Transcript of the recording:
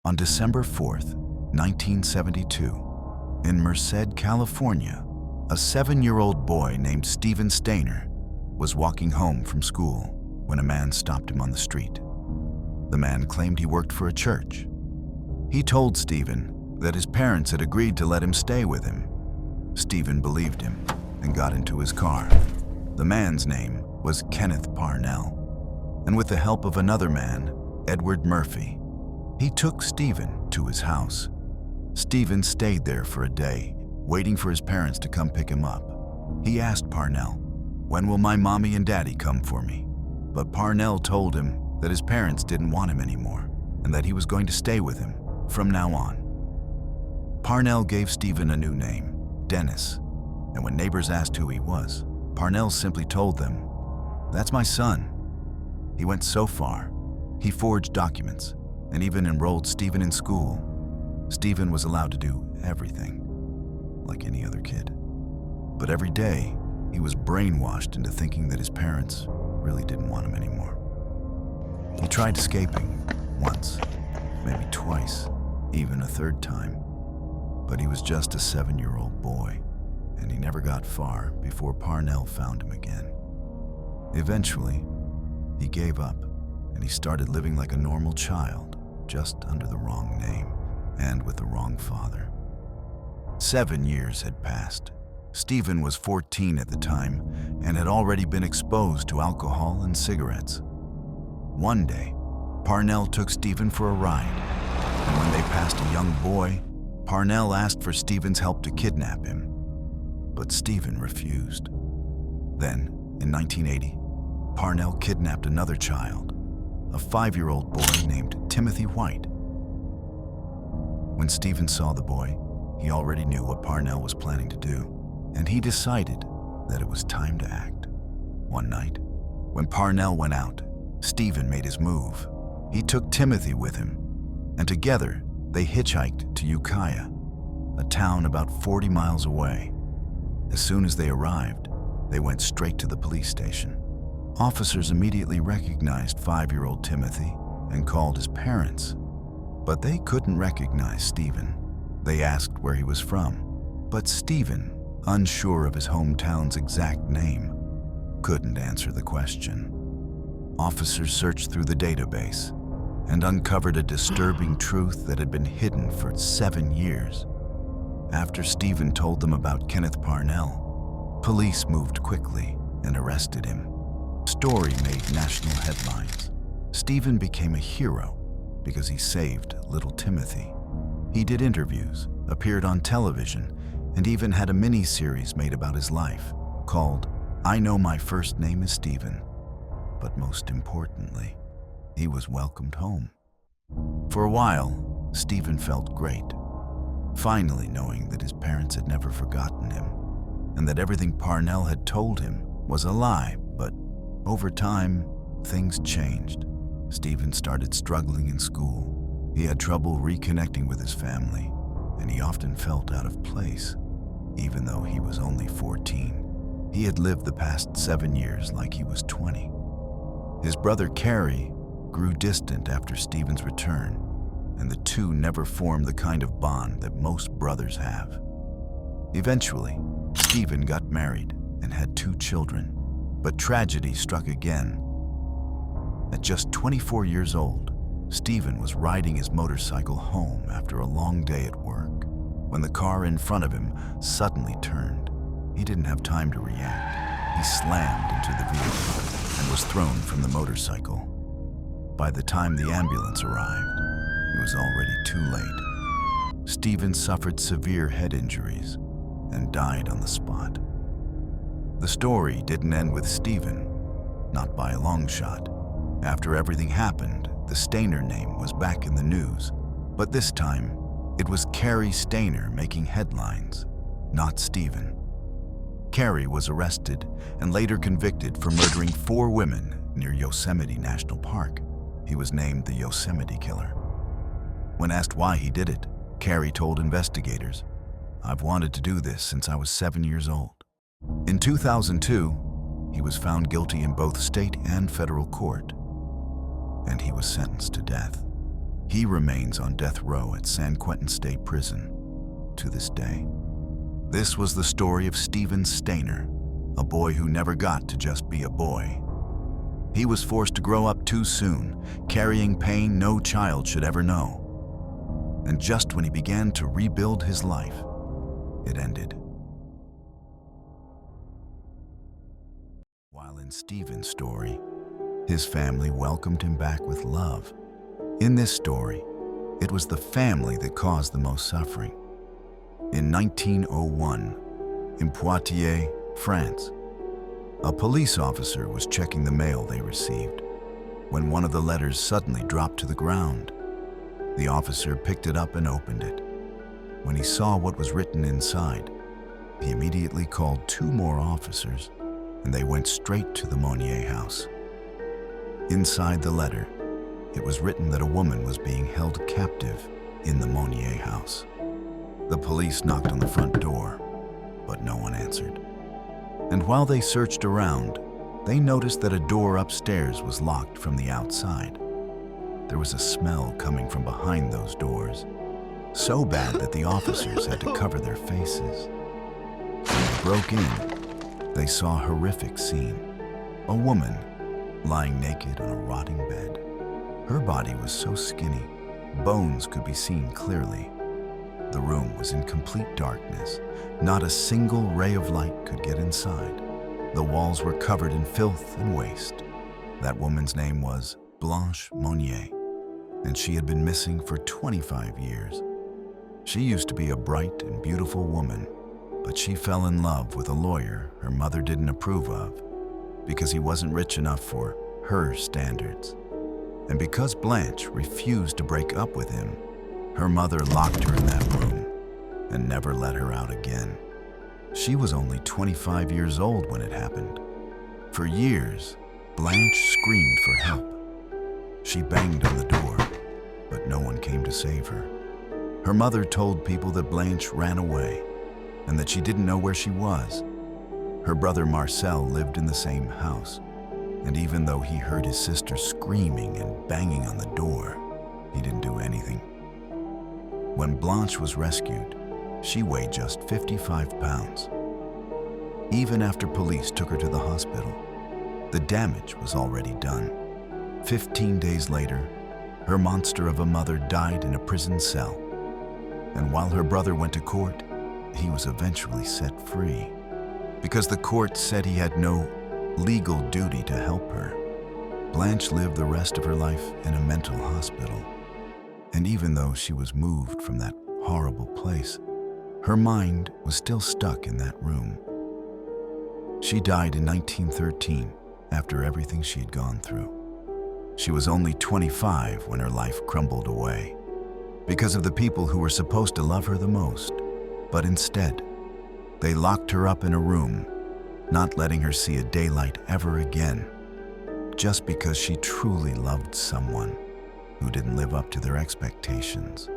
On December 4th, 1972, in Merced, California, a 7-year-old boy named Stephen Stainer was walking home from school when a man stopped him on the street. The man claimed he worked for a church. He told Stephen that his parents had agreed to let him stay with him. Stephen believed him and got into his car. The man's name was Kenneth Parnell, and with the help of another man, Edward Murphy, he took Stephen to his house. Stephen stayed there for a day, waiting for his parents to come pick him up. He asked Parnell, "When will my mommy and daddy come for me?" But Parnell told him that his parents didn't want him anymore and that he was going to stay with him from now on. Parnell gave Stephen a new name, Dennis, and when neighbors asked who he was, Parnell simply told them, "That's my son." He went so far, he forged documents and even enrolled Stephen in school. Stephen was allowed to do everything, like any other kid. But every day, he was brainwashed into thinking that his parents really didn't want him anymore. He tried escaping once, maybe twice, even a third time. But he was just a 7-year-old boy, and he never got far before Parnell found him again. Eventually, he gave up, and he started living like a normal child, just under the wrong name and with the wrong father. 7 years had passed. Stephen was 14 at the time and had already been exposed to alcohol and cigarettes. One day, Parnell took Stephen for a ride, and when they passed a young boy, Parnell asked for Stephen's help to kidnap him, but Stephen refused. Then, in 1980, Parnell kidnapped another child, a 5-year-old boy named Timothy White. When Stephen saw the boy, he already knew what Parnell was planning to do, and he decided that it was time to act. One night, when Parnell went out, Stephen made his move. He took Timothy with him, and together they hitchhiked to Ukiah, a town about 40 miles away. As soon as they arrived, they went straight to the police station. Officers immediately recognized 5-year-old Timothy and called his parents, but they couldn't recognize Stephen. They asked where he was from, but Stephen, unsure of his hometown's exact name, couldn't answer the question. Officers searched through the database and uncovered a disturbing truth that had been hidden for 7 years. After Stephen told them about Kenneth Parnell, police moved quickly and arrested him. The story made national headlines. Stephen became a hero because he saved little Timothy. He did interviews, appeared on television, and even had a mini-series made about his life called "I Know My First Name is Stephen." But most importantly, he was welcomed home. For a while, Stephen felt great, finally knowing that his parents had never forgotten him and that everything Parnell had told him was a lie. But over time, things changed. Stephen started struggling in school. He had trouble reconnecting with his family, and he often felt out of place, even though he was only 14. He had lived the past 7 years like he was 20. His brother Carrie grew distant after Stephen's return, and the two never formed the kind of bond that most brothers have. Eventually, Stephen got married and had 2 children, but tragedy struck again. At just 24 years old, Stephen was riding his motorcycle home after a long day at work when the car in front of him suddenly turned. He didn't have time to react. He slammed into the vehicle and was thrown from the motorcycle. By the time the ambulance arrived, it was already too late. Stephen suffered severe head injuries and died on the spot. The story didn't end with Stephen, not by a long shot. After everything happened, the Stainer name was back in the news, but this time, it was Carrie Stainer making headlines, not Stephen. Carrie was arrested and later convicted for murdering 4 women near Yosemite National Park. He was named the Yosemite Killer. When asked why he did it, Carrie told investigators, "I've wanted to do this since I was 7 years old." In 2002, he was found guilty in both state and federal court, and he was sentenced to death. He remains on death row at San Quentin State Prison to this day. This was the story of Steven Stainer, a boy who never got to just be a boy. He was forced to grow up too soon, carrying pain no child should ever know. And just when he began to rebuild his life, it ended. While in Steven's story, his family welcomed him back with love. In this story, it was the family that caused the most suffering. In 1901, in Poitiers, France, a police officer was checking the mail they received when one of the letters suddenly dropped to the ground. The officer picked it up and opened it. When he saw what was written inside, he immediately called 2 more officers, and they went straight to the Monnier house. Inside the letter, it was written that a woman was being held captive in the Monnier house. The police knocked on the front door, but no one answered. And while they searched around, they noticed that a door upstairs was locked from the outside. There was a smell coming from behind those doors, so bad that the officers had to cover their faces. When they broke in, they saw a horrific scene. A woman lying naked on a rotting bed. Her body was so skinny, bones could be seen clearly. The room was in complete darkness. Not a single ray of light could get inside. The walls were covered in filth and waste. That woman's name was Blanche Monnier, and she had been missing for 25 years. She used to be a bright and beautiful woman, but she fell in love with a lawyer her mother didn't approve of because he wasn't rich enough for her standards. And because Blanche refused to break up with him, her mother locked her in that room and never let her out again. She was only 25 years old when it happened. For years, Blanche screamed for help. She banged on the door, but no one came to save her. Her mother told people that Blanche ran away and that she didn't know where she was. Her brother Marcel lived in the same house, and even though he heard his sister screaming and banging on the door, he didn't do anything. When Blanche was rescued, she weighed just 55 pounds. Even after police took her to the hospital, the damage was already done. 15 days later, her monster of a mother died in a prison cell. And while her brother went to court, he was eventually set free because the court said he had no legal duty to help her. Blanche lived the rest of her life in a mental hospital. And even though she was moved from that horrible place, her mind was still stuck in that room. She died in 1913 after everything she had gone through. She was only 25 when her life crumbled away because of the people who were supposed to love her the most. But instead, they locked her up in a room, not letting her see a daylight ever again, just because she truly loved someone who didn't live up to their expectations.